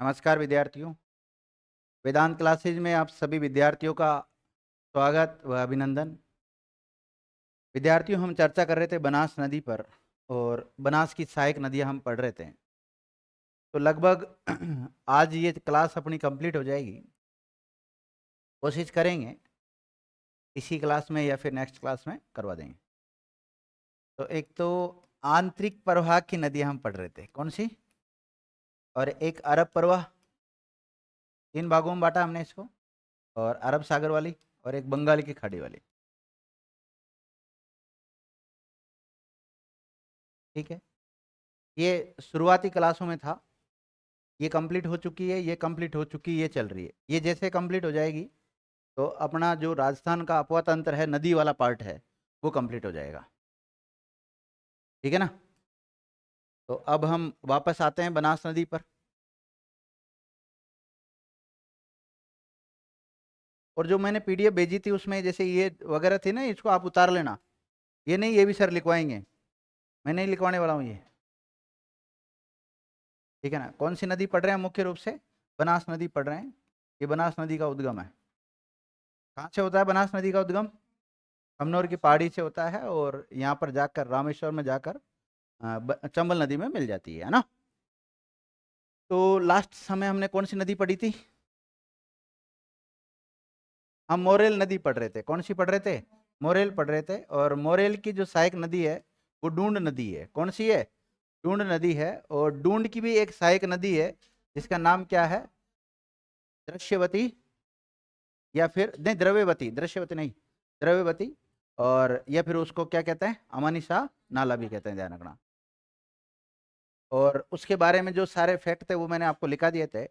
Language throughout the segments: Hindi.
नमस्कार विद्यार्थियों। वेदांत क्लासेज में आप सभी विद्यार्थियों का स्वागत व अभिनंदन। विद्यार्थियों, हम चर्चा कर रहे थे बनास नदी पर और बनास की सहायक नदियां हम पढ़ रहे थे। तो लगभग आज ये क्लास अपनी कंप्लीट हो जाएगी। कोशिश करेंगे इसी क्लास में या फिर नेक्स्ट क्लास में करवा देंगे। तो एक तो आंतरिक प्रवाह की नदियां हम पढ़ रहे थे, कौन सी? और एक अरब प्रवाह, तीन भागों में बांटा हमने इसको, और अरब सागर वाली और एक बंगाल की खाड़ी वाली। ठीक है, ये शुरुआती क्लासों में था। ये कंप्लीट हो चुकी है, ये कंप्लीट हो चुकी है, ये चल रही है। ये जैसे कंप्लीट हो जाएगी तो अपना जो राजस्थान का अपवा तंत्र है, नदी वाला पार्ट है, वो कंप्लीट हो जाएगा। ठीक है ना? तो अब हम वापस आते हैं बनास नदी पर। और जो मैंने पीडीएफ भेजी थी उसमें जैसे ये वगैरह थी ना, इसको आप उतार लेना। ये नहीं, ये भी सर लिखवाएंगे, मैं नहीं लिखवाने वाला हूँ ये। ठीक है ना? कौन सी नदी पढ़ रहे हैं? मुख्य रूप से बनास नदी पढ़ रहे हैं। ये बनास नदी का उद्गम है। कहाँ से होता है बनास नदी का उद्गम? कमनौर की पहाड़ी से होता है और यहाँ पर जाकर रामेश्वर में जाकर चंबल नदी में मिल जाती है ना? तो लास्ट समय हमने कौन सी नदी पढ़ी थी? हम मोरेल नदी पढ़ रहे थे। कौन सी पढ़ रहे थे? मोरेल पढ़ रहे थे। और मोरेल की जो सहायक नदी है वो डूंड नदी है। कौन सी है? डूंड नदी है। और डूंड की भी एक सहायक नदी है जिसका नाम क्या है? दृश्यवती, या फिर नहीं, द्रव्यवती। दृश्यवती नहीं, द्रव्यवती। और या फिर उसको क्या कहते हैं? अमानिशा नाला भी कहते हैं, ध्यान रखना। और उसके बारे में जो सारे फैक्ट थे वो मैंने आपको लिखा दिए थे।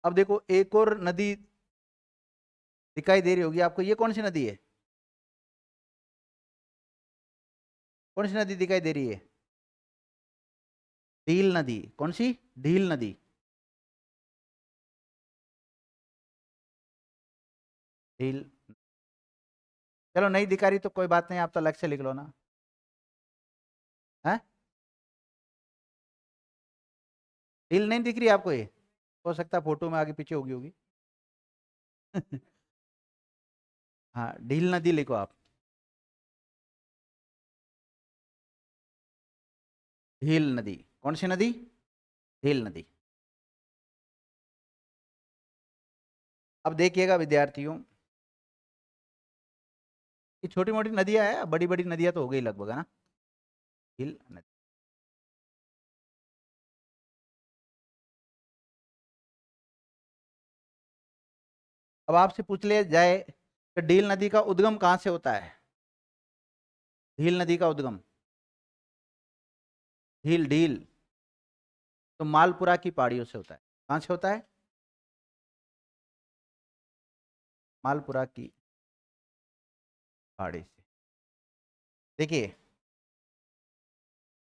अब देखो, एक और नदी दिखाई दे रही होगी आपको। ये कौन सी नदी है? कौन सी नदी दिखाई दे रही है? ढील नदी। कौन सी? ढील नदी। ढील। चलो, नहीं दिखा रही तो कोई बात नहीं, आप तो अलग से लिख लो ना। है? ढील नहीं दिख रही आपको? ये हो सकता है फोटो में आगे पीछे होगी होगी। हाँ, ढील नदी लिखो आप। ढील नदी। कौन सी नदी? ढील नदी। अब देखिएगा विद्यार्थियों, ये छोटी मोटी नदियां है, बड़ी बड़ी नदियां तो हो गई लगभग, है ना? ढील नदी। अब आपसे पूछ लिया जाए कि ढील नदी का उद्गम कहाँ से होता है? ढील नदी का उद्गम, ढील ढील, तो मालपुरा की पहाड़ियों से होता है। कहाँ से होता है? मालपुरा की पहाड़ी से। देखिए,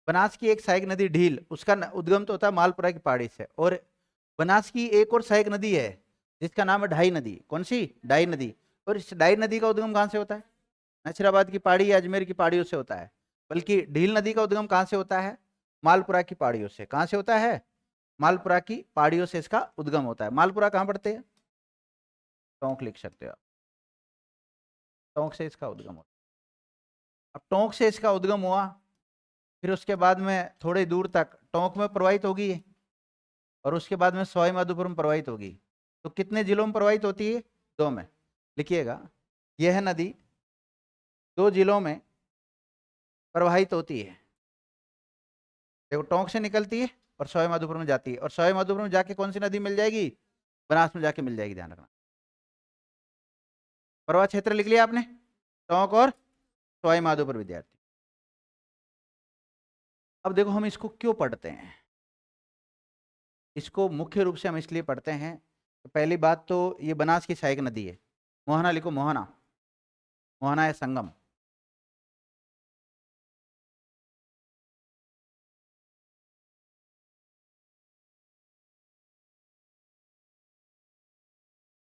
बनास की एक सहायक नदी ढील, उसका उद्गम तो होता है मालपुरा की पहाड़ी से। और बनास की एक और सहायक नदी है जिसका नाम है ढाई नदी। कौन सी? ढाई नदी। और इस ढाई नदी का उद्गम कहाँ से होता है? नशीराबाद की पहाड़ी या अजमेर की पहाड़ियों से होता है। बल्कि ढील नदी का उद्गम कहाँ से होता है? मालपुरा की पहाड़ियों से। कहाँ से होता है? मालपुरा की पहाड़ियों से इसका उद्गम होता है। मालपुरा कहाँ पड़ते हैं? टोंक लिख सकते हो आप। टोंक से इसका उद्गम होता है। अब टोंक से इसका उद्गम हुआ, फिर उसके बाद में थोड़ी दूर तक टोंक में प्रवाहित होगी और उसके बाद में सवाई माधोपुर में प्रवाहित होगी। तो कितने जिलों में प्रवाहित होती है? दो में। लिखिएगा, यह नदी दो जिलों में प्रवाहित होती है। देखो, टोंक से निकलती है और सवाई माधोपुर में जाती है, और सवाई माधोपुर में जाके कौन सी नदी मिल जाएगी? बनास में जाके मिल जाएगी, ध्यान रखना। प्रवाह क्षेत्र लिख लिया आपने, टोंक और सवाई माधोपुर विद्यार्थी। अब देखो, हम इसको क्यों पढ़ते हैं? इसको मुख्य रूप से हम इसलिए पढ़ते हैं, तो पहली बात तो ये बनास की सहायक नदी है। मोहना लिखो, मोहना। मोहना है संगम।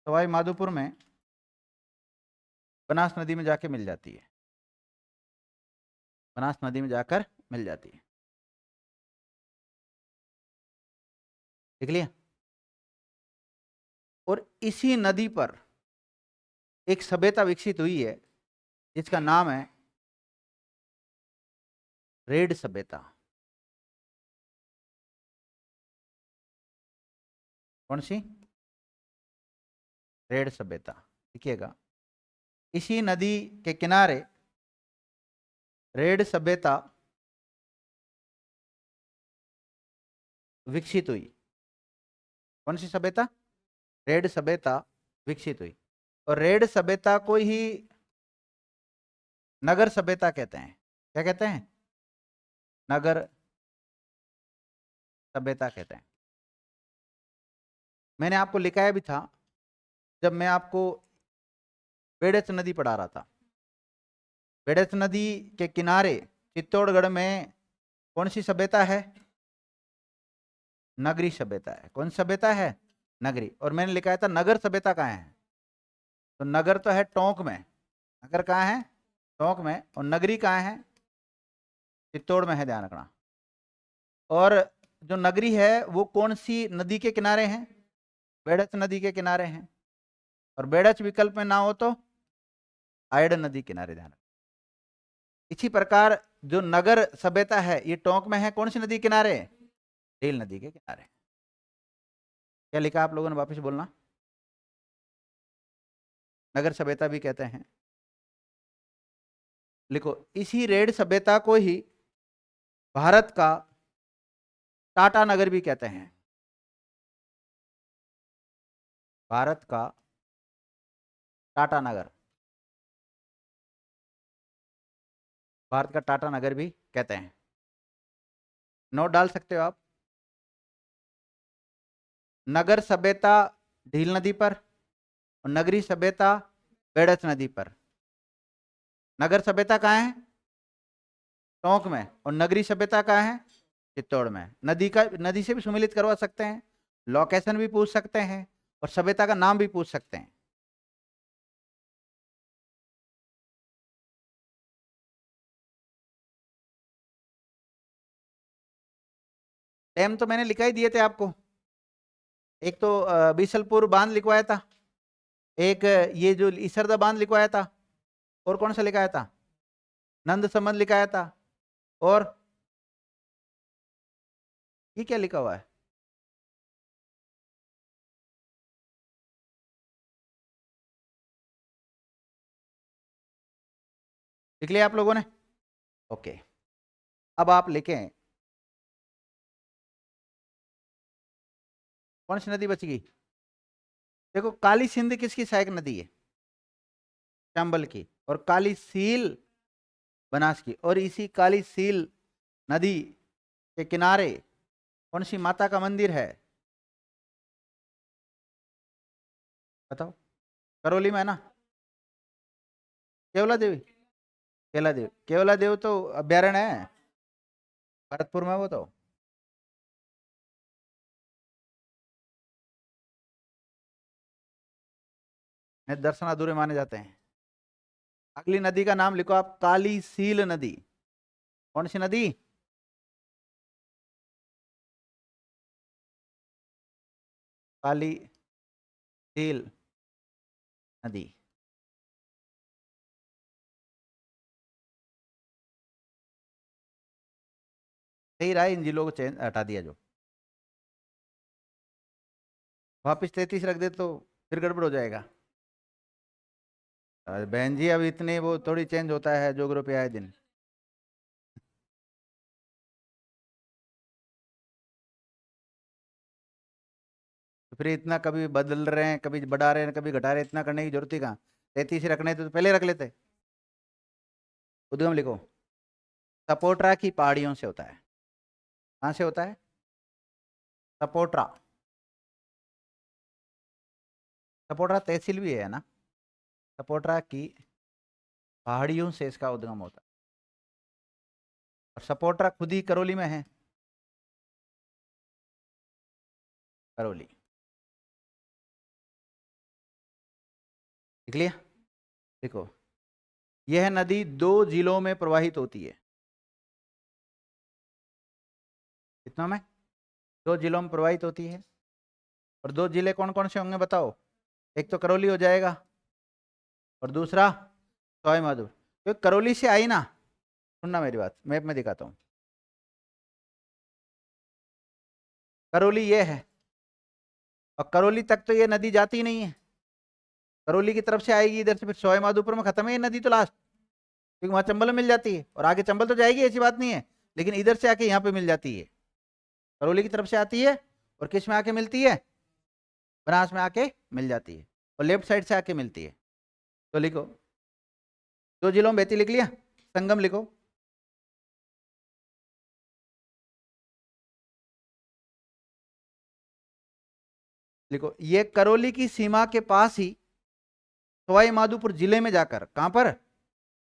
सवाई माधोपुर में बनास नदी में जाके मिल जाती है। बनास नदी में जाकर मिल जाती है। देख लिया? और इसी नदी पर एक सभ्यता विकसित हुई है जिसका नाम है रेड सभ्यता। कौन सी? रेड सभ्यता। देखिएगा, इसी नदी के किनारे रेड सभ्यता विकसित हुई। कौन सी सभ्यता? रेड सभ्यता विकसित हुई। और रेड सभ्यता को ही नगर सभ्यता कहते हैं। क्या कहते हैं? नगर सभ्यता कहते हैं। मैंने आपको लिखाया भी था जब मैं आपको बेड़च नदी पढ़ा रहा था। बेड़च नदी के किनारे चित्तौड़गढ़ में कौन सी सभ्यता है? नगरी सभ्यता है। कौन सभ्यता है? नगरी। और मैंने लिखाया था नगर सभ्यता कहाँ है? तो नगर तो है टोंक में। नगर कहाँ है? टोंक में। और नगरी कहाँ है? चित्तौड़ में है, ध्यान रखना। और जो नगरी है वो कौन सी नदी के किनारे है? बेड़च नदी के किनारे हैं। और बेड़च विकल्प में ना हो तो आयड नदी किनारे, ध्यान। इसी प्रकार जो नगर सभ्यता है ये टोंक में है, कौन सी नदी किनारे? ढील नदी के किनारे। क्या लिखा आप लोगों ने? वापस बोलना। नगर सभ्यता भी कहते हैं। लिखो, इसी रेड सभ्यता को ही भारत का टाटा नगर भी कहते हैं। भारत का टाटा नगर, भारत का टाटा नगर भी कहते हैं। नोट डाल सकते हो आप। नगर सभ्यता ढील नदी पर और नगरी सभ्यता बेड़च नदी पर। नगर सभ्यता कहाँ है? टोंक में। और नगरी सभ्यता कहाँ है? चित्तौड़ में। नदी से भी सुमिलित करवा सकते हैं, लोकेशन भी पूछ सकते हैं और सभ्यता का नाम भी पूछ सकते हैं। डैम तो मैंने लिखा ही दिए थे आपको। एक तो बीसलपुर बांध लिखवाया था, एक ये जो इसरदा बांध लिखवाया था, और कौन सा लिखाया था? नंद संबंध लिखाया था। और ये क्या लिखा हुआ है? लिख लिया आप लोगों ने? ओके। अब आप लिखें, कौन सी नदी बच गई? देखो, काली सिंध किसकी सहायक नदी है? चंबल की। और काली सील बनास की। और इसी काली सील नदी के किनारे कौन सी माता का मंदिर है? बताओ। करौली में है ना? केवला देवी। केवला देवी, केवला देव तो अभ्यारण्य है भरतपुर में, वो तो। दर्शन अधूरे माने जाते हैं। अगली नदी का नाम लिखो आप, काली सील नदी। कौन सी नदी? काली सील नदी। सही रहा है, इन जिलों को चेंज हटा दिया जो। वापिस 33 रख दे तो फिर गड़बड़ हो जाएगा। बहन जी, अब इतने वो थोड़ी चेंज होता है जोग्राफी आए दिन। तो फिर इतना कभी बदल रहे हैं, कभी बढ़ा रहे हैं, कभी घटा रहे हैं, इतना करने की जरूरत ही कहाँ? 33 ही रखने तो पहले रख लेते। उद्गम लिखो, सपोट्रा की पहाड़ियों से होता है। कहाँ से होता है? सपोट्रा। सपोट्रा तहसील भी है ना? सपोट्रा की पहाड़ियों से इसका उद्गम होता है। और सपोट्रा खुद ही करौली में है। करौली। देख लिया? देखो, यह नदी 2 जिलों में प्रवाहित होती है। कितनों में? 2 जिलों में प्रवाहित होती है। और 2 जिले कौन कौन से होंगे बताओ? एक तो करौली हो जाएगा और दूसरा सवाई माधोपुर। क्योंकि करौली से आई ना, सुनना मेरी बात, मैप में दिखाता हूँ। करौली ये है और करौली तक तो ये नदी जाती नहीं है, करौली की तरफ से आएगी इधर से, फिर सवाई माधोपुर में खत्म है ये नदी तो लास्ट, क्योंकि वहां चंबल में मिल जाती है और आगे चंबल तो जाएगी, ऐसी बात नहीं है, लेकिन इधर से आके यहाँ पे मिल जाती है, करौली की तरफ से आती है और किस में आके मिलती है? बनास में आके मिल जाती है और लेफ्ट साइड से आके मिलती है। तो लिखो, 2 जिलों में बहती लिख लिया, संगम लिखो। लिखो ये करौली की सीमा के पास ही सवाई माधोपुर जिले में जाकर, कहां पर?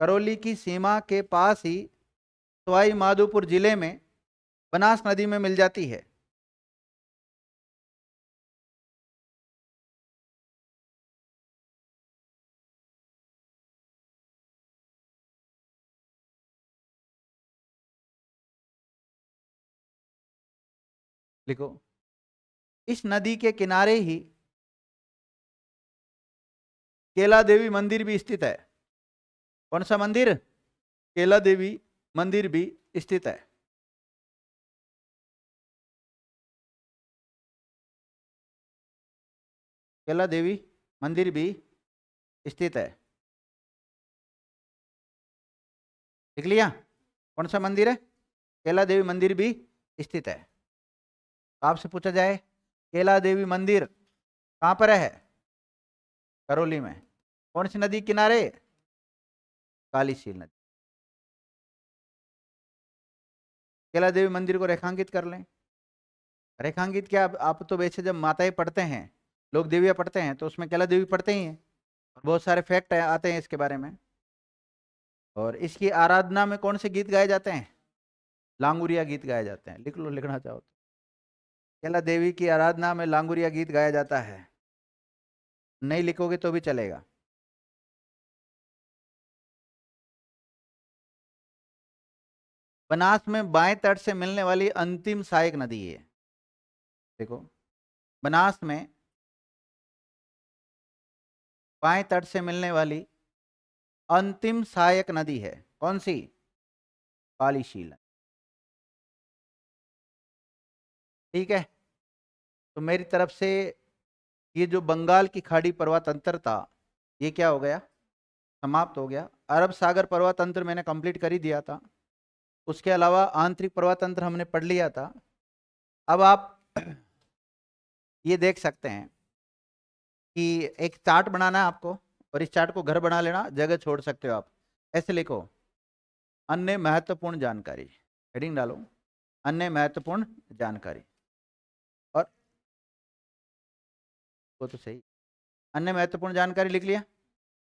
करौली की सीमा के पास ही सवाई माधोपुर जिले में बनास नदी में मिल जाती है। लिखो इस नदी के किनारे ही केला देवी मंदिर भी स्थित है। कौन सा मंदिर? केला देवी मंदिर भी स्थित है। केला देवी मंदिर भी स्थित है, देख लिया? कौन सा मंदिर है? केला देवी मंदिर भी स्थित है। आपसे पूछा जाए केला देवी मंदिर कहां पर है? करौली में। कौन सी नदी किनारे? कालीशील नदी। केला देवी मंदिर को रेखांकित कर लें। रेखांकित क्या, आप तो वैसे जब माताएं पढ़ते हैं, लोग देवियां पढ़ते हैं, तो उसमें केला देवी पढ़ते ही हैं और बहुत सारे फैक्ट आते हैं इसके बारे में। और इसकी आराधना में कौन से गीत गाए जाते हैं? लांगुरिया गीत गाए जाते हैं। लिख लो, लिखना चाहो तो। केला देवी की आराधना में लांगुरिया गीत गाया जाता है। नहीं लिखोगे तो भी चलेगा। बनास में बाएं तट से मिलने वाली अंतिम सहायक नदी है। देखो बनास में बाएं तट से मिलने वाली अंतिम सहायक नदी है कौन सी? कालीशील। ठीक है, तो मेरी तरफ से ये जो बंगाल की खाड़ी पर्वत तंत्र था, ये क्या हो गया? समाप्त हो गया। अरब सागर पर्वत तंत्र मैंने कंप्लीट कर ही दिया था। उसके अलावा आंतरिक पर्वत तंत्र हमने पढ़ लिया था। अब आप ये देख सकते हैं कि एक चार्ट बनाना है आपको, और इस चार्ट को घर बना लेना, जगह छोड़ सकते हो आप। ऐसे लिखो, अन्य महत्वपूर्ण जानकारी, हेडिंग डालो, अन्य महत्वपूर्ण जानकारी। और वो तो सही, अन्य महत्वपूर्ण जानकारी लिख लिया।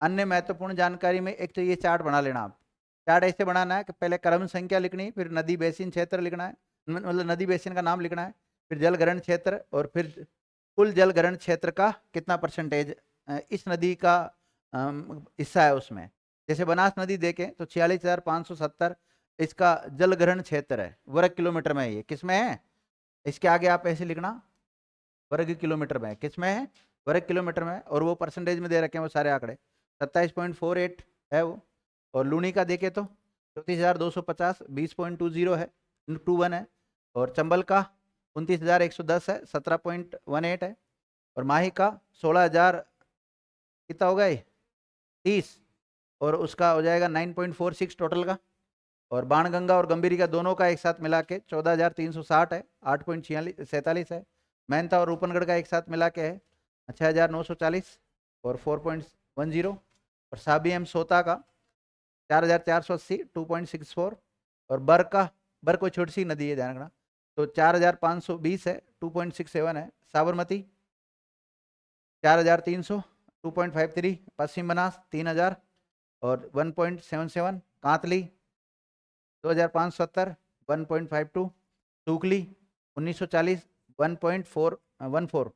अन्य महत्वपूर्ण जानकारी में एक तो ये चार्ट बना लेना आप। चार्ट ऐसे बनाना है कि पहले क्रम संख्या लिखनी है, फिर नदी बेसिन क्षेत्र लिखना है, मतलब नदी बेसिन का नाम लिखना है, फिर जल ग्रहण क्षेत्र, और फिर कुल जल ग्रहण क्षेत्र का कितना परसेंटेज इस नदी का हिस्सा है उसमें। जैसे बनास नदी देखें तो 46,570 इसका जल ग्रहण क्षेत्र है, वर्ग किलोमीटर में है। ये किस में है? इसके आगे आप ऐसे लिखना, वर्ग किलोमीटर में है। किस में है? वर्ग किलोमीटर में है। और वो परसेंटेज में दे रखे हैं वो सारे आंकड़े, 27.48 है वो। और लूनी का देखे तो 34,250 20.20 है, 21 है। और चंबल का 29,110 है, 17.18 है। और माही का 16,000 कितना होगा ये? 30, और उसका हो जाएगा 9.46 टोटल का। और बाणगंगा और गंभीरी का दोनों का एक साथ मिला के 14,360 है, 8.47 है। मेहनता और रूपनगढ़ का एक साथ मिला के है 6,940 और 4.10। और साबी एम सोता का 4,480 2.64। और बर कोई छोटी सी नदी है, ध्यान रखना, तो 4,520 है, 2.67 है। साबरमती 4,300 2.53। पश्चिम बनास 3,000 और 1.77। कांतली 2,570 1.52। सूखली 1940 1.414।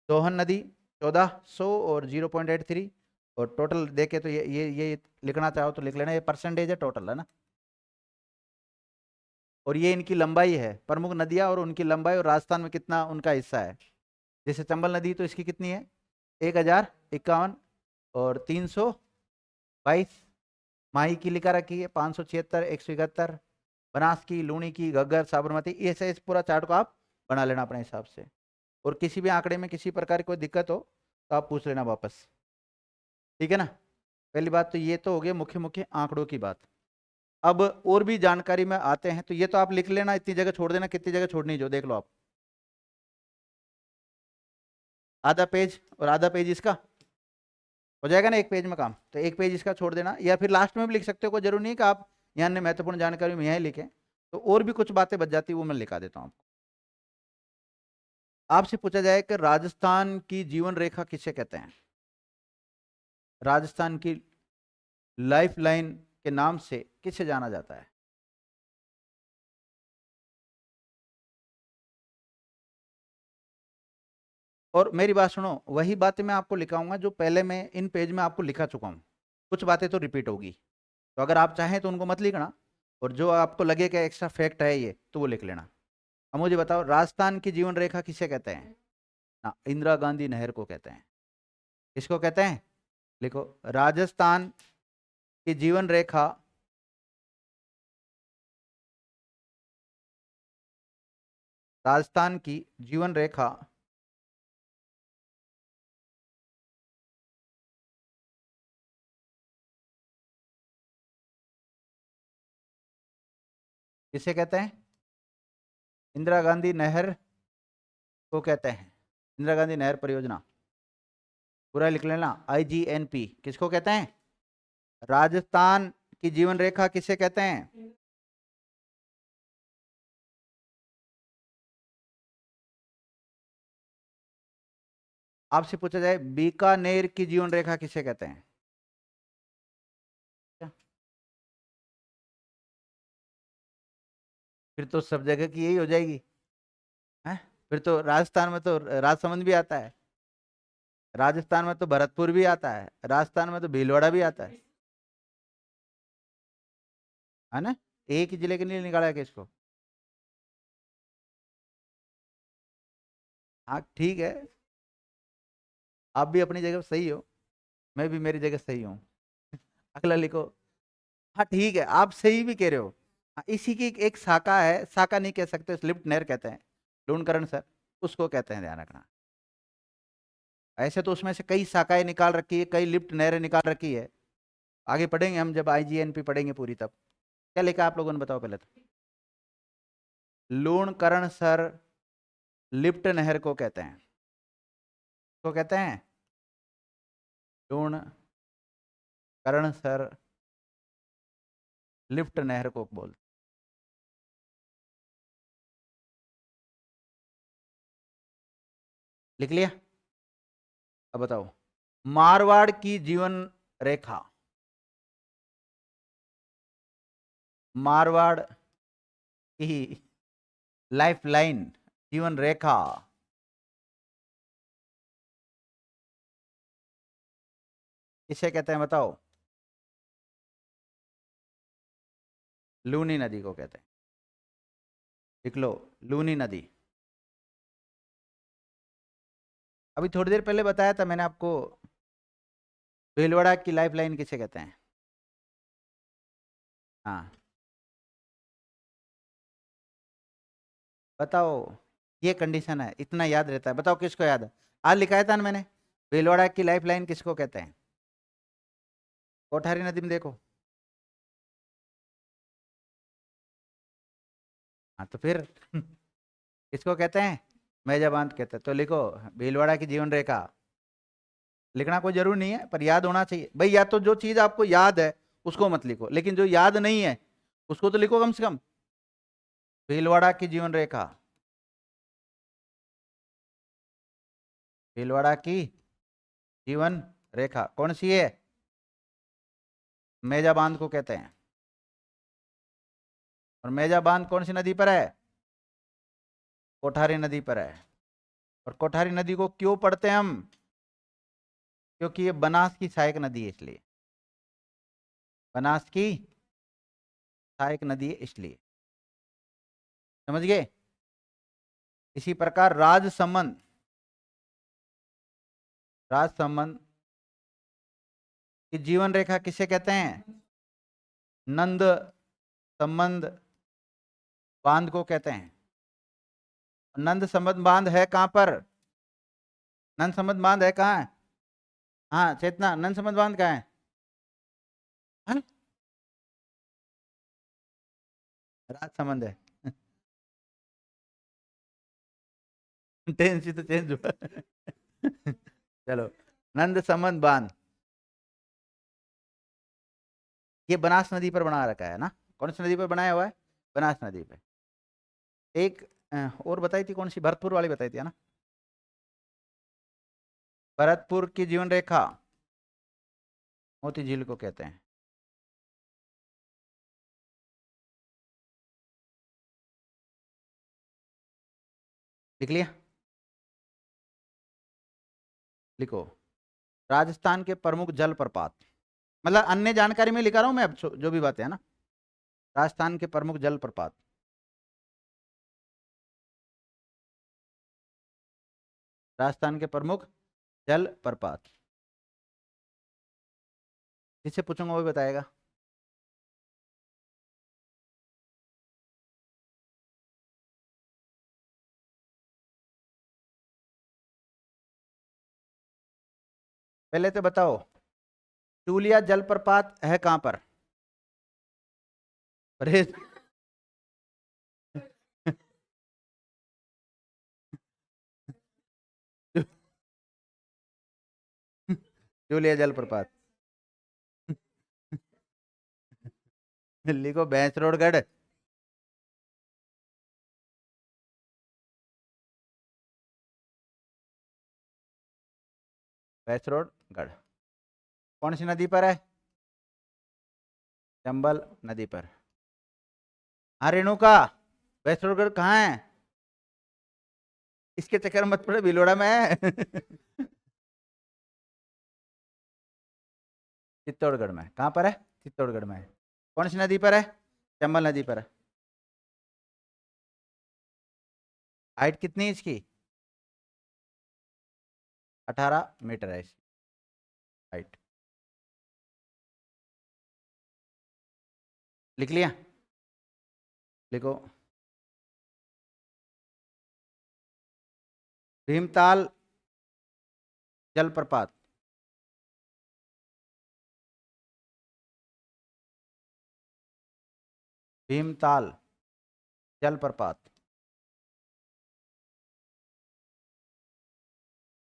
सोहन नदी 1,400 और 0.83। और टोटल देखे तो ये लिखना चाहो तो लिख लेना, ये परसेंटेज है, टोटल है ना। और ये इनकी लंबाई है, प्रमुख नदियां और उनकी लंबाई, और राजस्थान में कितना उनका हिस्सा है। जैसे चंबल नदी तो इसकी कितनी है 1051 और 322। माही की लिखा रखी है 576, 171। बनास की, लूणी की, घग्गर, साबरमती, ऐसे इस पूरा चार्ट को आप बना लेना अपने हिसाब से। और किसी भी आंकड़े में किसी प्रकार की कोई दिक्कत हो तो आप पूछ लेना वापस, ठीक है ना। पहली बात तो ये तो हो गया मुख्य मुख्य आंकड़ों की बात। अब और भी जानकारी में आते हैं, तो ये तो आप लिख लेना, इतनी जगह छोड़ देना, कितनी जगह छोड़नी जो देख लो आप। आधा पेज और आधा पेज इसका हो जाएगा ना एक पेज में काम, तो एक पेज इसका छोड़ देना, या फिर लास्ट में भी लिख सकते हो, कोई जरूरी नहीं है कि आप यहाँ ने महत्वपूर्ण जानकारी में यहीं लिखें, तो और भी कुछ बातें बच जाती है वो मैं लिखा देता हूँ आपको। आपसे पूछा जाए कि राजस्थान की जीवन रेखा किसे कहते हैं, राजस्थान की लाइफ लाइन के नाम से किसे जाना जाता है। और मेरी बात सुनो, वही बातें मैं आपको लिखाऊंगा जो पहले मैं इन पेज में आपको लिखा चुका हूं, कुछ बातें तो रिपीट होगी, तो अगर आप चाहें तो उनको मत लिखना, और जो आपको लगे कि एक्स्ट्रा फैक्ट है ये तो वो लिख लेना। अब मुझे बताओ राजस्थान की जीवन रेखा किसे कहते हैं ना, इंदिरा गांधी नहर को कहते हैं। किसको कहते हैं, लिखो, राजस्थान की जीवन रेखा राजस्थान की जीवन रेखा किसे कहते हैं, इंदिरा गांधी नहर को कहते हैं, इंदिरा गांधी नहर परियोजना पूरा लिख लेना, IGNP किसको कहते हैं, राजस्थान की जीवन रेखा किसे कहते हैं। आपसे पूछा जाए बीकानेर की जीवन रेखा किसे कहते हैं, क्या? फिर तो सब जगह की यही हो जाएगी, है? फिर तो राजस्थान में तो राजसमंद भी आता है, राजस्थान में तो भरतपुर भी आता है, राजस्थान में तो भीलवाड़ा भी आता है ना। एक ही जिले के लिए निकाला है कि इसको, हाँ ठीक है, आप भी अपनी जगह सही हो, मैं भी मेरी जगह सही हूँ। अगला लिखो, हाँ ठीक है आप सही भी कह रहे हो। हाँ, इसी की एक शाखा है, शाखा नहीं कह सकते, स्लिप्ट नहर कहते हैं, लूणकरण सर, उसको कहते हैं, ध्यान रखना। ऐसे तो उसमें से कई शाखाएं निकाल रखी है, कई लिफ्ट नहरें निकाल रखी है, आगे पढ़ेंगे हम जब IGNP पढ़ेंगे पूरी तब। क्या लिखा आप लोगों ने बताओ पहले तो, लूणकरण सर लिफ्ट नहर को कहते हैं, को कहते हैं लूणकरण सर लिफ्ट नहर को बोलते। लिख लिया। अब बताओ मारवाड़ की जीवन रेखा, मारवाड़ की लाइफ लाइन जीवन रेखा किसे कहते हैं बताओ, लूनी नदी को कहते हैं, लिख लो, लूनी नदी। अभी थोड़ी देर पहले बताया था मैंने आपको, भीलवाड़ा की लाइफ लाइन किसे कहते हैं। हाँ बताओ, ये कंडीशन है, इतना याद रहता है, बताओ किसको याद है, आज लिखाया था ना मैंने, भीलवाड़ा की लाइफ लाइन किसको कहते हैं, कोठारी नदी में देखो। हाँ तो फिर किसको कहते हैं, मेजा बांध कहते हैं, तो लिखो भीलवाड़ा की जीवन रेखा। लिखना कोई जरूरी नहीं है पर याद होना चाहिए भाई, या तो जो चीज आपको याद है उसको मत लिखो, लेकिन जो याद नहीं है उसको तो लिखो कम से कम, भीलवाड़ा की जीवन रेखा, भीलवाड़ा की जीवन रेखा कौन सी है, मेजा बांध को कहते हैं। और मेजा बांध कौन सी नदी पर है, कोठारी नदी पर है। और कोठारी नदी को क्यों पढ़ते हैं हम, क्योंकि ये बनास की सहायक नदी है इसलिए, बनास की सहायक नदी है इसलिए, समझ गए। इसी प्रकार राजसमंद, राज संबंध की जीवन रेखा किसे कहते हैं? नंद संबंध बांध को कहते हैं। नंद संबंध बांध है कहां पर? नंद संबंध बांध है कहाँ है? हाँ चेतना, नंद संबंध बांध कहाँ है? हाँ? राज संबंध है। टेंस तो चेंज हुआ। चलो, नंद संबंध बांध ये बनास नदी पर बना रखा है ना? कौन सी नदी पर बनाया हुआ है? बनास नदी पे। एक और बताई थी, कौन सी? भरतपुर वाली बताई थी है ना? भरतपुर की जीवन रेखा मोती झील को कहते हैं। लिख लिया? लिखो, राजस्थान के प्रमुख जलप्रपात, मतलब अन्य जानकारी में लिखा रहा हूं मैं अब जो भी बातें है ना। राजस्थान के प्रमुख जलप्रपात, राजस्थान के प्रमुख जलप्रपात, जिससे पूछूंगा वो भी बताएगा। पहले तो बताओ, चूलिया जलप्रपात है कहां पर? अरे चूलिया जलप्रपात। दिल्ली को भैंसरोडगढ़। भैंसरोडगढ़ कौन सी नदी पर है? चंबल नदी पर। हाँ रेणुका, भैंसरोडगढ़ कहाँ है? इसके चक्कर में मत पड़े, भिलवाड़ा में है। चित्तौड़गढ़ में। कहाँ पर है? चित्तौड़गढ़ में है। कौन सी नदी पर है? चंबल नदी पर है। हाइट कितनी है इसकी? 18 मीटर है इसकी हाइट। लिख लिया? लिखो, भीमताल जलप्रपात, भीमताल जलप्रपात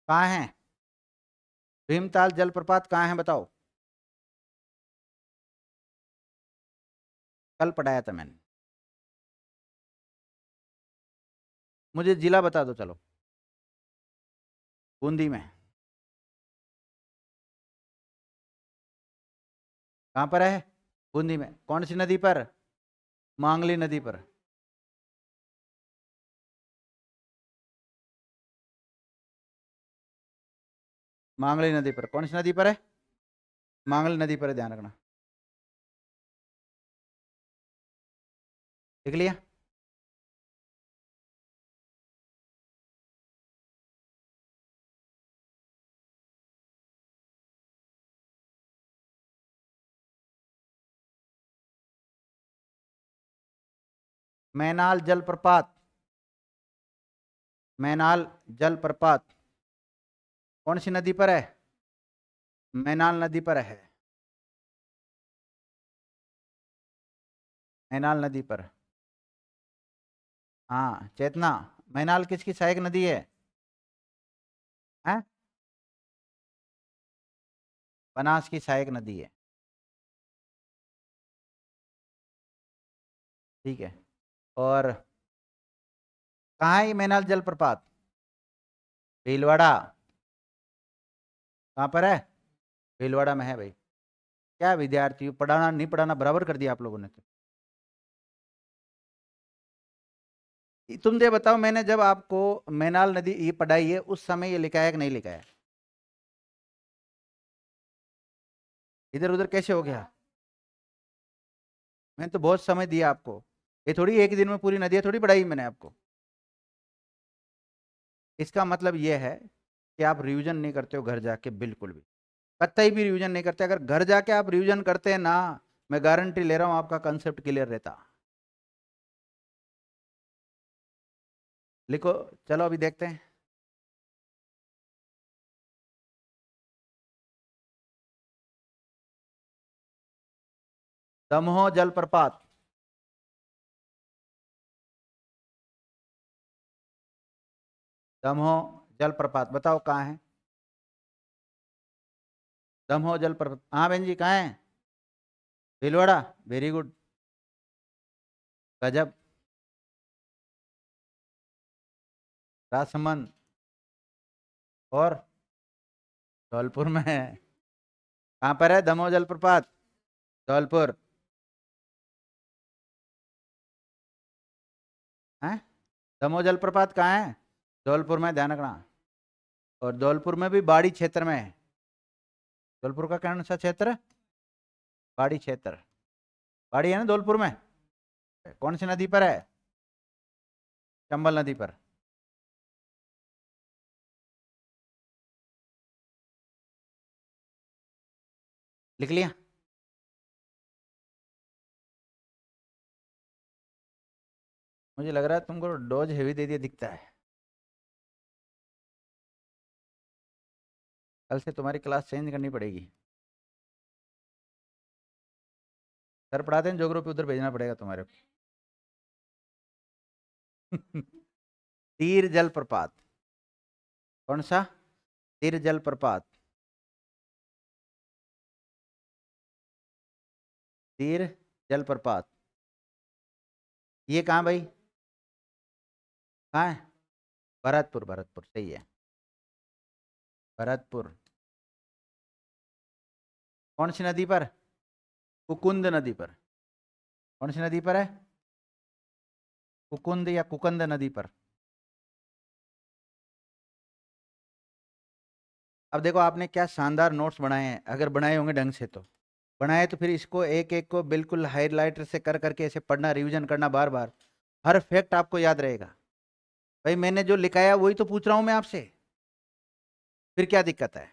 कहाँ है? भीमताल जलप्रपात कहाँ है बताओ? कल पढ़ाया था मैंने। मुझे जिला बता दो चलो। बूंदी में। कहाँ पर है? बूंदी में। कौन सी नदी पर? मांगली नदी पर। मांगली नदी पर। कौन सी नदी पर है? मांगली नदी पर है, ध्यान रखना। लिख लिया? मैनाल जलप्रपात, मैनाल जलप्रपात कौन सी नदी पर है? मैनाल नदी पर है। मैनाल नदी पर। हाँ चेतना, मैनाल किसकी सहायक नदी है? हैं? बनास की सहायक नदी है। ठीक है। और कहाँ है ये मैनाल जलप्रपात? भीलवाड़ा। कहाँ पर है? भीलवाड़ा में है भाई। क्या विद्यार्थी हो, पढ़ाना नहीं पढ़ाना बराबर कर दिया आप लोगों ने तो। तुम ये बताओ, मैंने जब आपको मैनाल नदी ये पढ़ाई है उस समय ये लिखा है कि नहीं लिखा है? इधर उधर कैसे हो गया? मैंने तो बहुत समय दिया आपको। ये थोड़ी एक दिन में पूरी नदियाँ थोड़ी पढ़ाई मैंने आपको। इसका मतलब ये है कि आप रिवीजन नहीं करते हो घर जाके, बिल्कुल भी कतई भी रिवीजन नहीं करते। अगर घर जाके आप रिवीजन करते हैं ना, मैं गारंटी ले रहा हूं आपका कंसेप्ट क्लियर रहता। लिखो, चलो अभी देखते हैं। दमोह जलप्रपात, दमोह जलप्रपात बताओ कहाँ है? दमोह जलप्रपात, हाँ बहन जी कहाँ है? भीलवाड़ा, वेरी गुड, गजब। राजसमंद और धौलपुर में है। कहाँ पर है दमोह जलप्रपात? धौलपुर है। दमोह जलप्रपात कहाँ है? धौलपुर में, ध्यान रखना। और धौलपुर में भी बाड़ी क्षेत्र में है। धौलपुर का कौन सा क्षेत्र? बाड़ी क्षेत्र। बाड़ी है ना धौलपुर में। कौन सी नदी पर है? चंबल नदी पर। लिख लिया? मुझे लग रहा है तुमको डोज हेवी दे दिया दिखता है। कल से तुम्हारी क्लास चेंज करनी पड़ेगी। सर पढ़ाते हैं ज्योग्राफी, उधर भेजना पड़ेगा तुम्हारे को। तीर जलप्रपात, कौन सा? तीर जलप्रपात, तीर जलप्रपात, ये कहाँ भाई? कहाँ है? भरतपुर, भरतपुर सही है, भरतपुर। कौन सी नदी पर? कुकुंद नदी पर। कौन सी नदी पर है? कुकुंद या कुकंद नदी पर। अब देखो आपने क्या शानदार नोट्स बनाए हैं, अगर बनाए होंगे ढंग से तो। बनाए तो फिर इसको एक एक को बिल्कुल हाईलाइटर से कर करके ऐसे पढ़ना, रिवीजन करना बार बार। हर फैक्ट आपको याद रहेगा। भाई मैंने जो लिखाया वही तो पूछ रहा हूं मैं आपसे, फिर क्या दिक्कत है?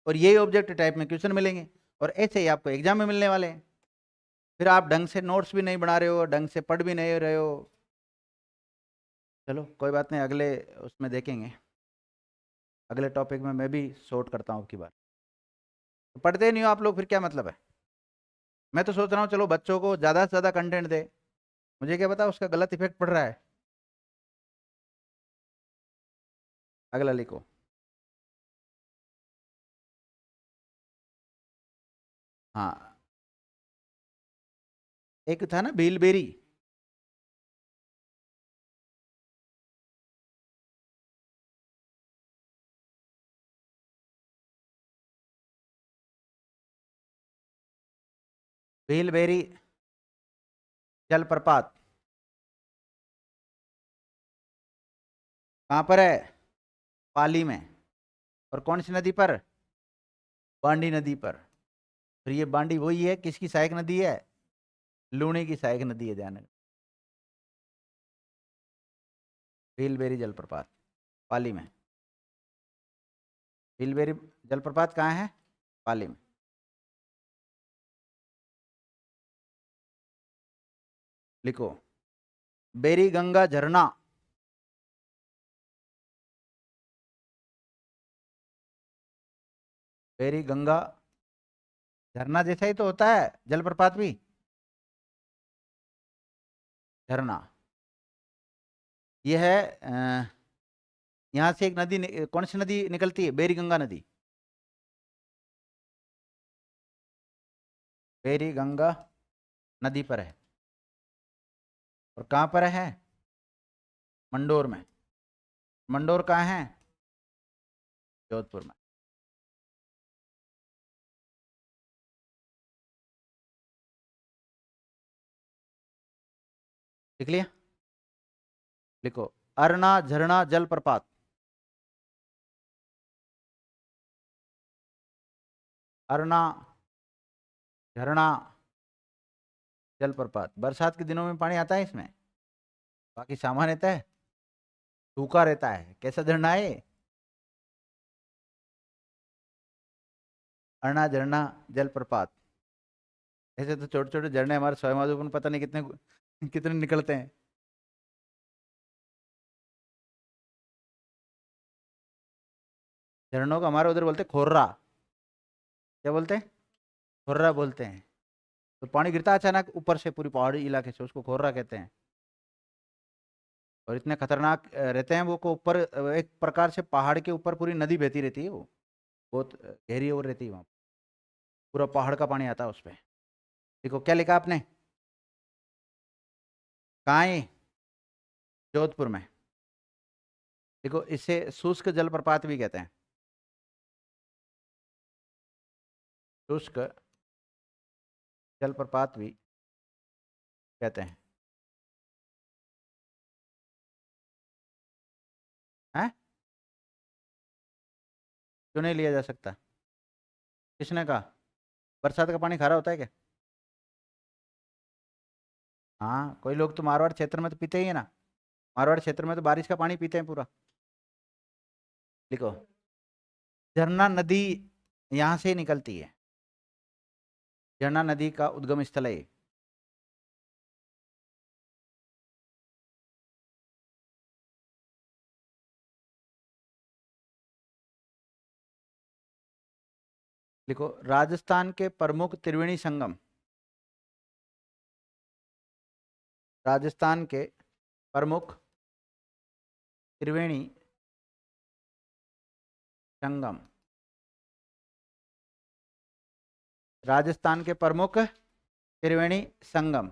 और यही ऑब्जेक्टिव टाइप में क्वेश्चन मिलेंगे, और ऐसे ही आपको एग्जाम में मिलने वाले हैं। फिर आप ढंग से नोट्स भी नहीं बना रहे हो, ढंग से पढ़ भी नहीं रहे हो। चलो कोई बात नहीं, अगले उसमें देखेंगे। अगले टॉपिक में मैं भी सॉर्ट करता हूँ की बार। तो पढ़ते नहीं हो आप लोग, फिर क्या मतलब है? मैं तो सोच रहा हूँ चलो बच्चों को ज़्यादा से ज़्यादा कंटेंट दे, मुझे क्या पता उसका गलत इफेक्ट पड़ रहा है। अगला लिखो। हाँ, एक था ना भीलबेरी। भीलबेरी जलप्रपात कहाँ पर है? पाली में। और कौन सी नदी पर? बांडी नदी पर। फिर ये बांडी वही है, किसकी सहायक नदी है? लूणी की सहायक नदी है, ध्यान रखना। भीलबेरी जलप्रपात पाली में। भीलबेरी जलप्रपात कहाँ है? पाली में। लिखो, बेरी गंगा झरना, बेरी गंगा झरना जैसा ही तो होता है जलप्रपात भी, झरना। यह है यहाँ से एक नदी कौन सी नदी निकलती है? बेरी गंगा नदी। बेरी गंगा नदी पर है। और कहाँ पर है? मंडोर में। मंडोर कहाँ है? जोधपुर में। लिख लिया? लिखो, अरना झरना जलप्रपात, अरना झरना जलप्रपात। बरसात के दिनों में पानी आता है इसमें, बाकी सामान्यतः है, सूखा रहता है। कैसा झरना है? अरना झरना जलप्रपात। ऐसे तो छोटे छोटे झरने हमारे स्वयं में पता नहीं कितने कितने निकलते हैं। झरनों को हमारे उधर बोलते हैं खोर्रा। क्या बोलते हैं? खोर्रा बोलते हैं। तो पानी गिरता है अचानक ऊपर से पूरी पहाड़ी इलाके से, उसको खोर्रा कहते हैं। और इतने खतरनाक रहते हैं वो को ऊपर एक प्रकार से पहाड़ के ऊपर पूरी नदी बहती रहती है वो, बहुत गहरी और रहती है वहाँ। पूरा पहाड़ का पानी आता है उस पे। देखो क्या लिखा आपने? कहाँ है? जोधपुर में। देखो इसे शुष्क जलप्रपात भी कहते हैं। शुष्क जलप्रपात भी कहते हैं। हैं? क्यों नहीं लिया जा सकता? किसने कहा? बरसात का पानी खारा होता है क्या? हाँ, कोई लोग तो मारवाड़ क्षेत्र में तो पीते ही है ना। मारवाड़ क्षेत्र में तो बारिश का पानी पीते हैं पूरा। लिखो, झरना नदी यहाँ से ही निकलती है। झरना नदी का उद्गम स्थल है ये। लिखो, राजस्थान के प्रमुख त्रिवेणी संगम। राजस्थान के प्रमुख त्रिवेणी संगम। राजस्थान के प्रमुख त्रिवेणी संगम।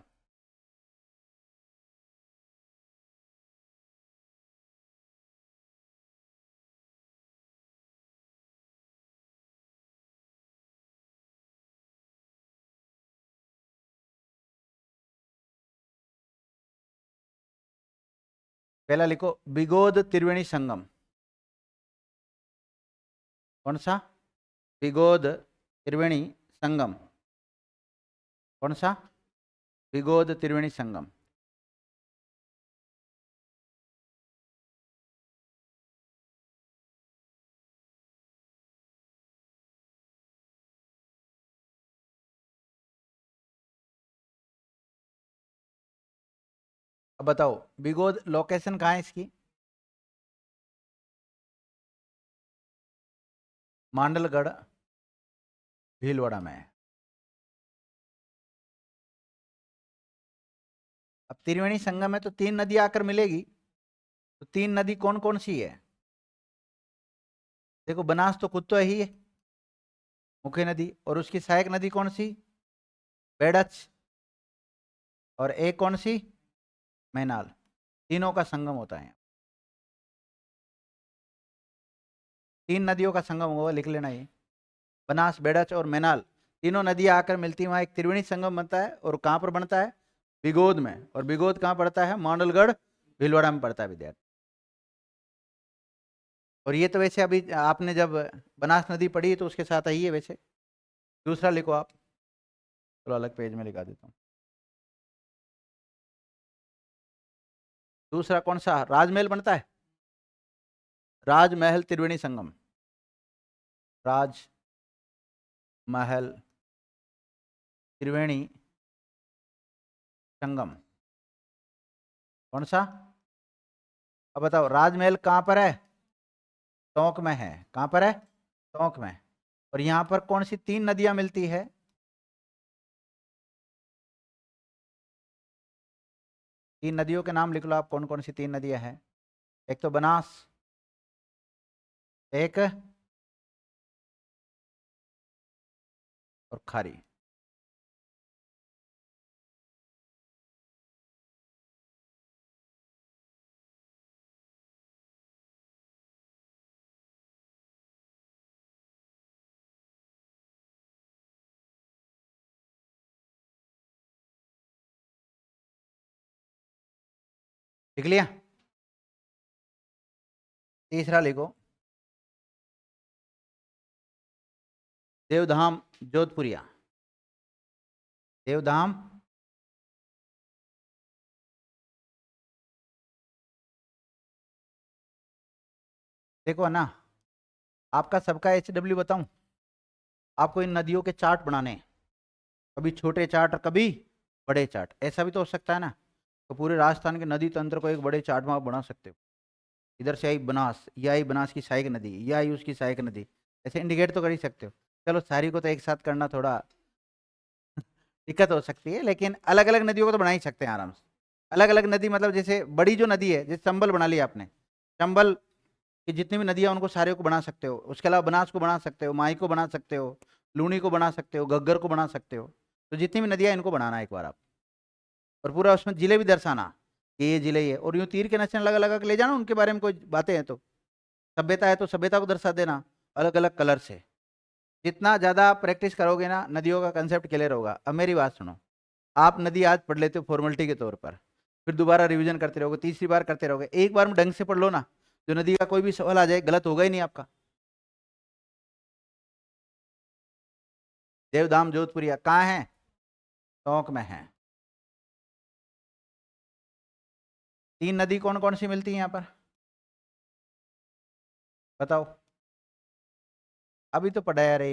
पहला लिखो, बिगोद त्रिवेणी संगम। कौन सा? बिगोद त्रिवेणी संगम। कौन सा? बिगोद त्रिवेणी संगम। अब बताओ, बिगोद लोकेशन कहाँ है इसकी? मांडलगढ़ भीलवाड़ा में है। अब त्रिवेणी संगम में तो तीन नदी आकर मिलेगी, तो तीन नदी कौन कौन सी है? देखो, बनास तो खुद तो है ही है, मुख्य नदी। और उसकी सहायक नदी कौन सी? बेडच। और एक कौन सी? मैनाल। तीनों का संगम होता है। तीन नदियों का संगम होगा, लिख लेना ये। बनास, बेडच और मैनाल, तीनों नदियां आकर मिलती हैं, वहां एक त्रिवेणी संगम बनता है। और कहाँ पर बनता है? बिगोद में। और बिगोद कहाँ पड़ता है? मांडलगढ़ भीलवाड़ा में पड़ता है विद्यार्थी। और ये तो वैसे अभी आपने जब बनास नदी पढ़ी तो उसके साथ ही है वैसे। दूसरा लिखो आप, चलो अलग पेज में लिखा देता हूँ। दूसरा कौन सा? राजमहल बनता है। राजमहल त्रिवेणी संगम। राजमहल त्रिवेणी संगम। कौन सा? अब बताओ, राजमहल कहाँ पर है? टोंक में है। कहाँ पर है? टोंक में। और यहाँ पर कौन सी तीन नदियां मिलती है? तीन नदियों के नाम लिख लो आप, कौन कौन सी तीन नदियां हैं? एक तो बनास, एक और खारी। लिख लिया? तीसरा लिखो, देवधाम जोधपुरिया। देवधाम देखो ना, आपका सबका HW बताऊं? आपको इन नदियों के चार्ट बनाने हैं, कभी छोटे चार्ट और कभी बड़े चार्ट, ऐसा भी तो हो सकता है ना। तो पूरे राजस्थान के नदी तंत्र को एक बड़े चार्ट में आप बना सकते हो। इधर से आई बनास, ये आई बनास की सहायक नदी, ये आई उसकी सहायक नदी, ऐसे इंडिकेट तो कर ही सकते हो। चलो सारी को तो एक साथ करना थोड़ा दिक्कत हो सकती है, लेकिन अलग अलग नदियों को तो बना ही सकते हैं आराम से। अलग अलग नदी मतलब जैसे बड़ी जो नदी है, जैसे चंबल बना लिया आपने, चंबल की जितनी भी नदियां उनको सारे को बना सकते हो। उसके अलावा बनास को बना सकते हो, माही को बना सकते हो, लूनी को बना सकते हो, घग्गर को बना सकते हो। तो जितनी भी नदियां इनको बनाना एक बार आप, और पूरा उसमें जिले भी दर्शाना कि ये जिले ही है, और यूं तीर के निशान अलग अलग ले जाना, उनके बारे में कोई बातें हैं तो सभ्यता है तो सभ्यता को दर्शा देना अलग अलग कलर से। जितना ज्यादा प्रैक्टिस करोगे ना, नदियों का कंसेप्ट क्लियर होगा। अब मेरी बात सुनो, आप नदी आज पढ़ लेते हो फॉर्मेलिटी के तौर पर, फिर दोबारा रिवीजन करते रहोगे, तीसरी बार करते रहोगे, एक बार में ढंग से पढ़ लो ना, जो नदी का कोई भी सवाल आ जाए गलत होगा ही नहीं आपका। देवधाम जोधपुरिया कहाँ है? टोंक में है। तीन नदी कौन कौन सी मिलती है यहाँ पर, बताओ? अभी तो पढ़ा है रे।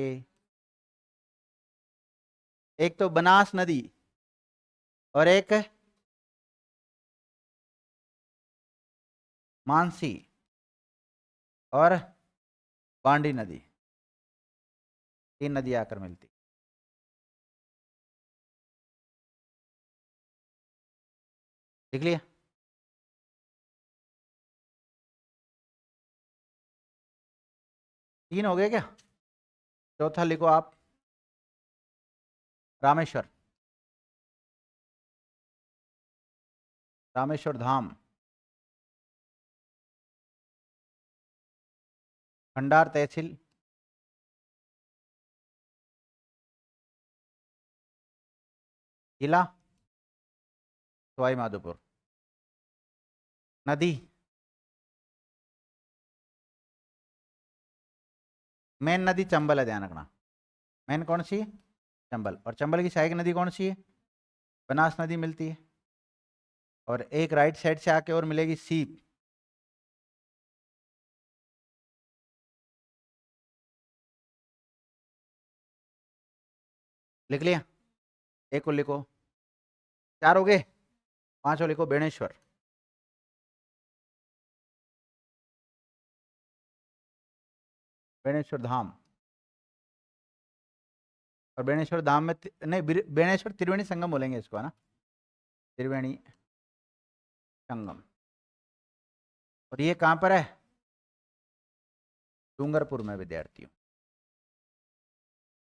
एक तो बनास नदी, और एक मानसी, और बांडी नदी। तीन नदी आकर मिलती। देख लिया? तीन हो गए क्या? चौथा लिखो आप, रामेश्वर। रामेश्वर धाम, खंडार तहसील, जिला सवाई माधोपुर। नदी, मेन नदी चंबल है, ध्यान रखना। मेन कौन सी है? चंबल। और चंबल की सहायक नदी कौन सी है? बनास नदी मिलती है। और एक राइट साइड से आके और मिलेगी सीप। लिख लिया? एक को लिखो, चार हो गए, पांच को लिखो, बेणेश्वर। बेणेश्वर धाम। और बेणेश्वर धाम में नहीं, बेणेश्वर त्रिवेणी संगम बोलेंगे इसको, है ना? त्रिवेणी संगम। और ये कहां पर है? डूंगरपुर में विद्यार्थियों।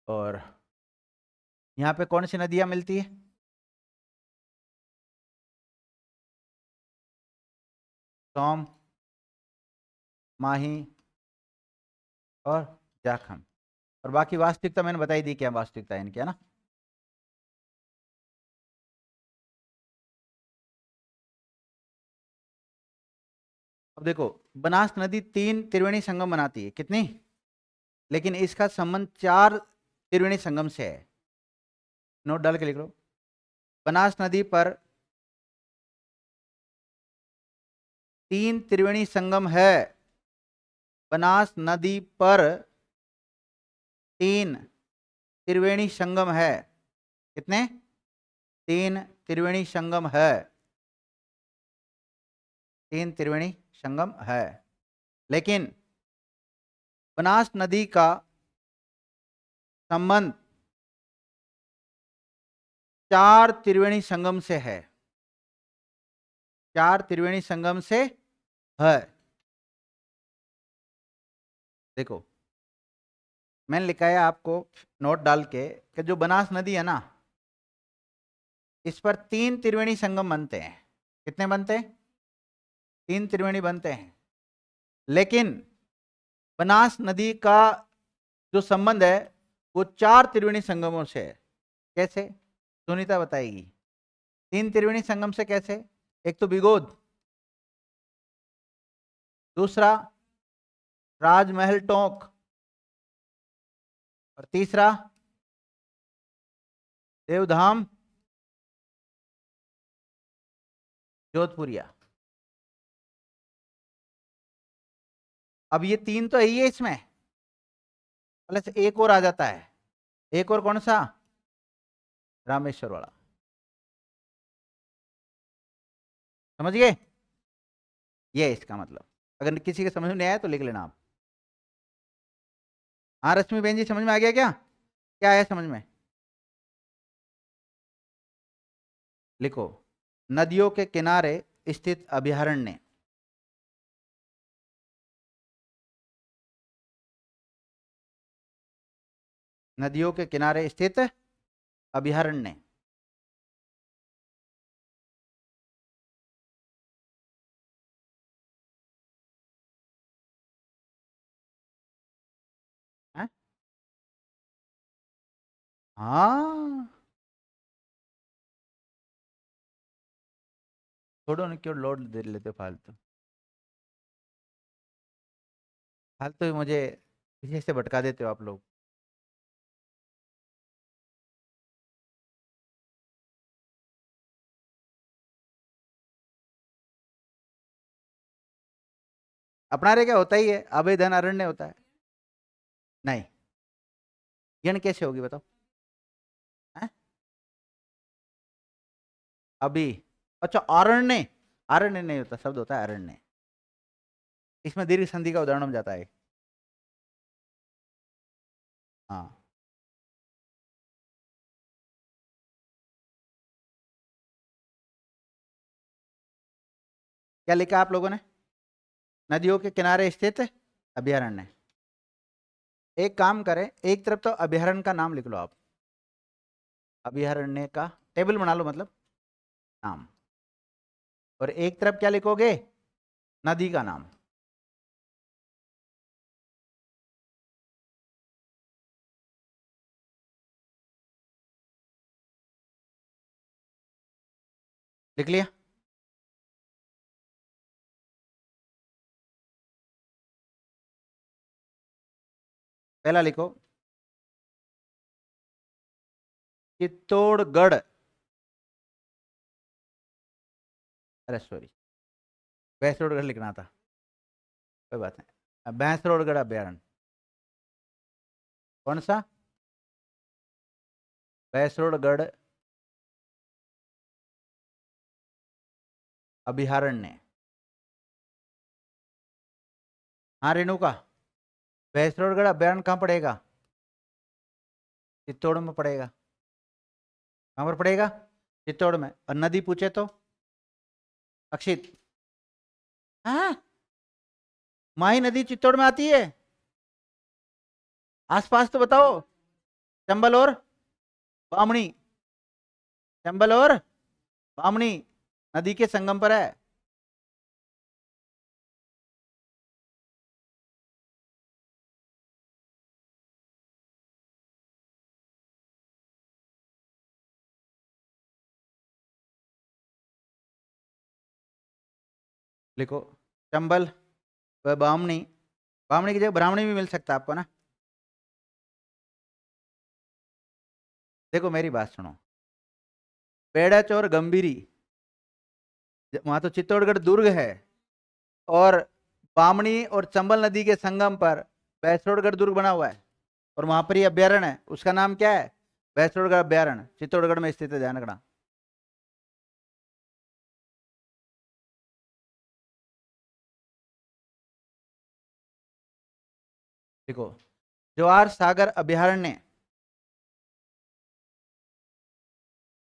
और यहाँ पे कौन सी नदियां मिलती है? सोम, माही, और जाखम। और बाकी वास्तविकता मैंने बताई दी, क्या वास्तविकता है इनकी, है ना? अब देखो, बनास नदी तीन त्रिवेणी संगम बनाती है, कितनी? लेकिन इसका संबंध चार त्रिवेणी संगम से है। नोट डाल के लिख लो, बनास नदी पर तीन त्रिवेणी संगम है। बनास नदी पर तीन त्रिवेणी संगम है। कितने? तीन त्रिवेणी संगम है। तीन त्रिवेणी संगम है, लेकिन बनास नदी का संबंध चार त्रिवेणी संगम से है। चार त्रिवेणी संगम से है। देखो, मैंने लिखा है आपको नोट डाल के कि जो बनास नदी है ना, इस पर तीन त्रिवेणी संगम बनते हैं। कितने बनते हैं? तीन त्रिवेणी बनते हैं। लेकिन बनास नदी का जो संबंध है वो चार त्रिवेणी संगमों से है। कैसे? सुनीता बताएगी। तीन त्रिवेणी संगम से कैसे? एक तो बिगोद, दूसरा राजमहल टोंक, और तीसरा देवधाम जोधपुरिया। अब ये तीन तो है ही है इसमें, प्लस एक और आ जाता है, एक और कौन सा? रामेश्वर वाला। समझ गए? ये है इसका मतलब। अगर किसी के समझ में नहीं आया तो लिख लेना आप। हाँ रश्मि बहन जी, समझ में आ गया क्या? क्या आया समझ में? लिखो, नदियों के किनारे स्थित अभयारण्य। नदियों के किनारे स्थित अभयारण्य। हैं? हाँ, छोड़ो ना, क्यों लोड दे लेते हो फालतू। फालतू ही मुझे पीछे से भटका देते हो आप लोग। अपना रे क्या होता ही है, अभेदन अरण्य होता है। नहीं, यण कैसे होगी बताओ? हैं? अभी, अच्छा अरण्य, अरण्य नहीं होता, शब्द होता है अरण्य। इसमें दीर्घ संधि का उदाहरण बन जाता है। हाँ, क्या लिखा आप लोगों ने? नदियों के किनारे स्थित अभयारण्य। एक काम करें, एक तरफ तो अभयारण्य का नाम लिख लो आप, अभयारण्य का टेबल बना लो, मतलब नाम। और एक तरफ क्या लिखोगे? नदी का नाम। लिख लिया? पहला लिखो, चित्तौड़गढ़। अरे सॉरी, भैंसरोडगढ़ लिखना था, कोई बात नहीं। भैंसरोडगढ़ अभयारण्य। कौन सा? भैंसरोडगढ़ अभयारण्य। हाँ रेणुका, भैंसरोडगढ़ अभयारण्य कहाँ पड़ेगा? चित्तौड़ में पड़ेगा। कहाँ पर पड़ेगा? चित्तौड़ में। और नदी पूछे तो? अक्षित। हाँ, माही नदी चित्तौड़ में आती है? आसपास तो बताओ। चंबल और बामणी। चंबल और बामणी नदी के संगम पर है। लिखो, चंबल व बामणी। बामणी की जगह ब्राह्मणी भी मिल सकता है आपको ना। देखो मेरी बात सुनो, पेड़च और गंभीरी, वहां तो चित्तौड़गढ़ दुर्ग है। और बामणी और चंबल नदी के संगम पर भैंसरोडगढ़ दुर्ग बना हुआ है। और वहां पर ही अभ्यारण्य है, उसका नाम क्या है? भैंसरोडगढ़ अभ्यारण्य, चित्तौड़गढ़ में स्थित है, ध्यान रखना। देखो, जवार सागर अभ्यारण्य।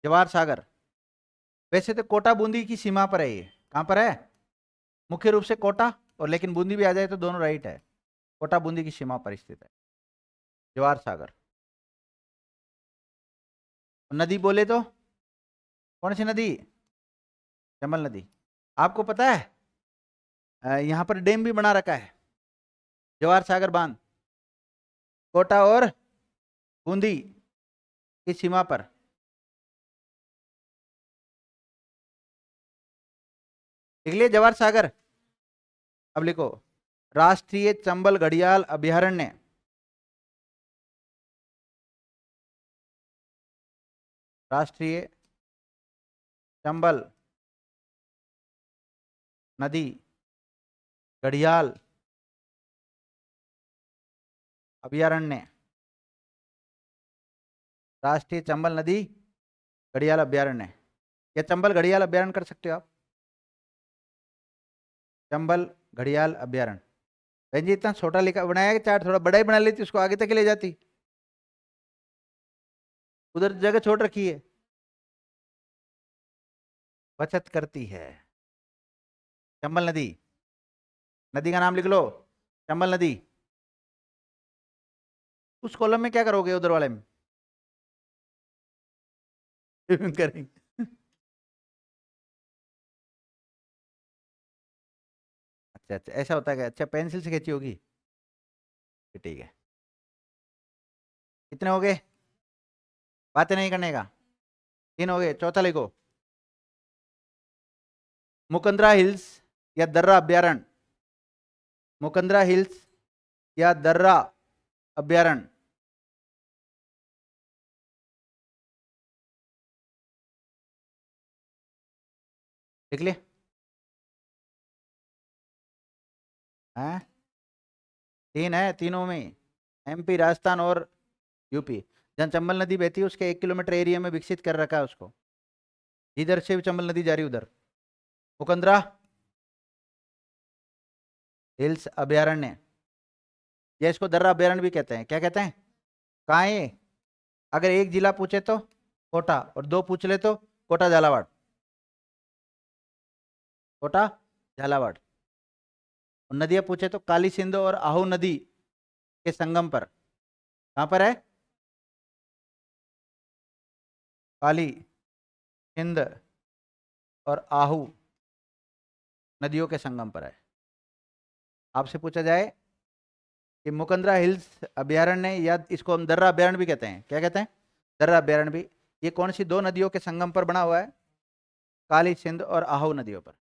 जवार सागर वैसे तो कोटा बूंदी की सीमा पर है, ये कहाँ पर है? मुख्य रूप से कोटा, और लेकिन बूंदी भी आ जाए तो दोनों राइट है। कोटा बूंदी की सीमा पर स्थित है जवार सागर। नदी बोले तो कौन सी नदी? चंबल नदी। आपको पता है यहाँ पर डैम भी बना रखा है, जवार सागर बांध, कोटा और बूंदी की सीमा पर। लिख लिए जवार सागर? अब लिखो, राष्ट्रीय चंबल घड़ियाल अभयारण्य। राष्ट्रीय चंबल नदी घड़ियाल अभयारण्य। राष्ट्रीय चंबल नदी घड़ियाल अभ्यारण्य, या चंबल घड़ियाल अभ्यारण्य कर सकते हो आप, चंबल घड़ियाल अभ्यारण्य। बहन जी इतना छोटा लिखा बनाया कि चार्ट, थोड़ा बड़ा ही बना लेती, उसको आगे तक ले जाती, उधर जगह छोड़ रखी है। बचत करती है। चंबल नदी, नदी का नाम लिख लो, चंबल नदी। उस कॉलम में क्या करोगे, उधर वाले में करेंगे। अच्छा अच्छा, ऐसा होता है क्या? अच्छा, पेंसिल से खींची होगी, ठीक है। कितने हो गए? बातें नहीं करने का। 3 हो गए, चौथा लिखो। मुकंदरा हिल्स या दर्रा अभ्यारण्य, मुकंदरा हिल्स या दर्रा अभ्यारण्य। लिख लिया है? 3 है, तीनों में एमपी, राजस्थान और यूपी। जहाँ चंबल नदी बहती है उसके 1 किलोमीटर एरिया में विकसित कर रखा है उसको, इधर से भी चंबल नदी जा रही उधर। मुकंदरा हिल्स अभ्यारण्य, या इसको दर्रा अभ्यारण्य भी कहते हैं। क्या कहते हैं? कहाँ है ये? अगर एक जिला पूछे तो कोटा, और 2 पूछ ले तो कोटा झालावाड़, कोटा झालावाड़। और नदियां पूछे तो काली सिंधु और आहू नदी के संगम पर। कहाँ पर है? काली सिंध और आहू नदियों के संगम पर है। आपसे पूछा जाए कि मुकंदरा हिल्स अभ्यारण्य, या इसको हम दर्रा अभ्यारण्य भी कहते हैं, क्या कहते हैं? दर्रा अभ्यारण्य भी, ये कौन सी 2 नदियों के संगम पर बना हुआ है? काली सिंध और आहू नदियों पर।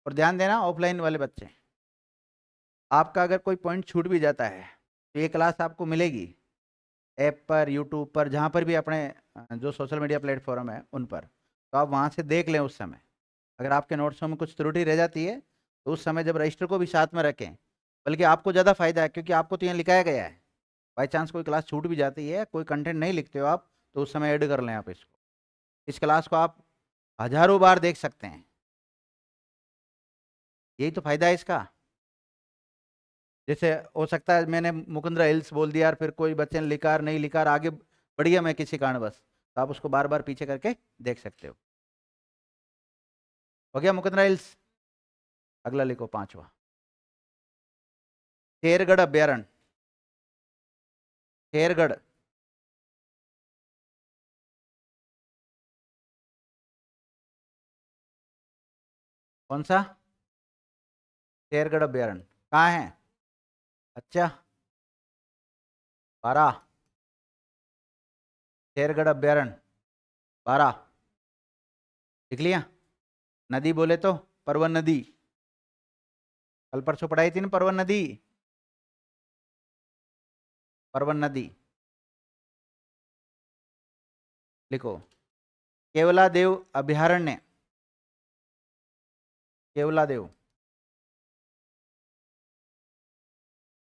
और ध्यान देना ऑफलाइन वाले बच्चे, आपका अगर कोई पॉइंट छूट भी जाता है तो ये क्लास आपको मिलेगी ऐप पर, यूट्यूब पर, जहाँ पर भी अपने जो सोशल मीडिया प्लेटफॉर्म है उन पर, तो आप वहाँ से देख लें उस समय। अगर आपके नोट्सों में कुछ त्रुटि रह जाती है तो उस समय जब रजिस्टर को भी साथ में रखें, बल्कि आपको ज़्यादा फायदा है, क्योंकि आपको तो यहाँ लिखाया गया है। बाई चांस कोई क्लास छूट भी जाती है, कोई कंटेंट नहीं लिखते हो आप, तो उस समय ऐड कर लें आप इसको। इस क्लास को आप हजारों बार देख सकते हैं, यही तो फायदा है इसका। जैसे हो सकता है मैंने मुकुंदरा हिल्स बोल दिया और फिर कोई बच्चे ने लिखा और नहीं लिखा और आगे बढ़ गया मैं किसी कारणवश, तो आप उसको बार बार पीछे करके देख सकते हो गया मुकुंदरा हिल्स। अगला लिखो, 5वां, शेरगढ़ अभ्यारण्य। शेरगढ़, कौन सा? शेरगढ़ अभ्यारण्य कहाँ है? अच्छा, 12, शेरगढ़ अभ्यारण्य 12, लिख लिया। नदी बोले तो परवन नदी, कल परसों पढ़ाई थी ना परवन नदी, परवन नदी। लिखो, केवला देव अभ्यारण्य, केवला देव,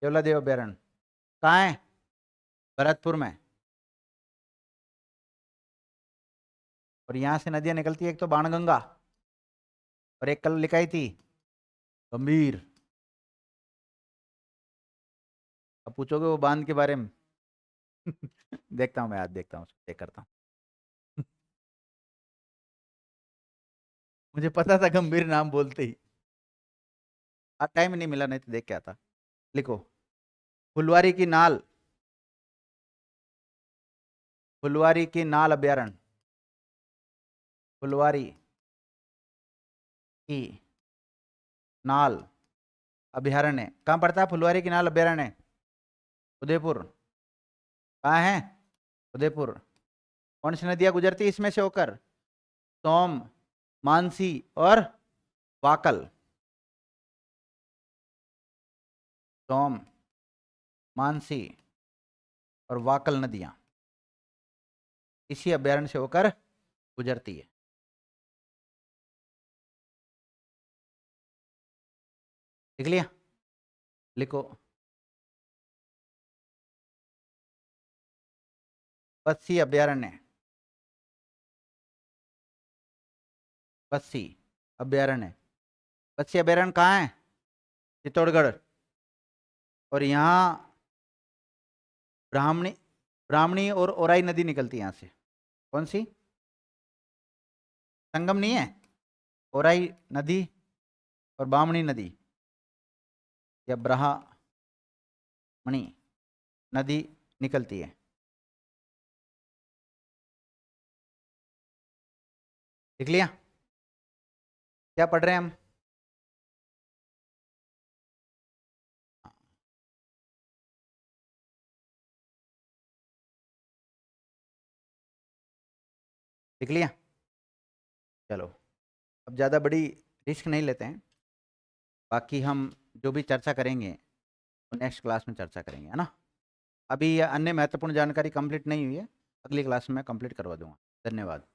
केवला देव अभ्यारण्य कहाँ है? भरतपुर में। और यहाँ से नदियाँ निकलती है, एक तो बाणगंगा और एक कल लिखाई थी गंभीर। अब पूछोगे वो बांध के बारे में। देखता हूँ मैं, आज देखता हूँ, चेक करता हूँ। मुझे पता था गंभीर नाम बोलते ही, आज टाइम नहीं मिला, नहीं तो देख के आता। लिखो, फुलवारी की नाल, फुलवारी की नाल अभ्यारण्य, फुलवारी की नाल अभ्यारण्य कहाँ पड़ता है? फुलवारी की नाल अभ्यारण्य उदयपुर। कहाँ है? उदयपुर। कौन सी नदियाँ गुजरती है इसमें से होकर? सोम, मानसी और वाकल। सोम, मानसी और वाकल नदियाँ इसी अभ्यारण्य से होकर गुजरती है। लिख लिया? लिखो, पस्सी अभ्यारण्य, पस्सी अभ्यारण्य। पस्सी अभ्यारण्य कहाँ है? चित्तौड़गढ़। और यहाँ ब्राह्मणी, ब्राह्मणी और औराई नदी निकलती है यहाँ से। कौन सी? संगम नहीं है? औराई नदी और ब्राह्मणी नदी या ब्राह्मणी नदी निकलती है। लिख लिया? क्या पढ़ रहे हैं हम? लिख लिया? चलो, अब ज़्यादा बड़ी रिस्क नहीं लेते हैं, बाकी हम जो भी चर्चा करेंगे वो नेक्स्ट क्लास में चर्चा करेंगे, है ना। अभी ये अन्य महत्वपूर्ण जानकारी कंप्लीट नहीं हुई है, अगली क्लास में कंप्लीट करवा दूंगा। धन्यवाद।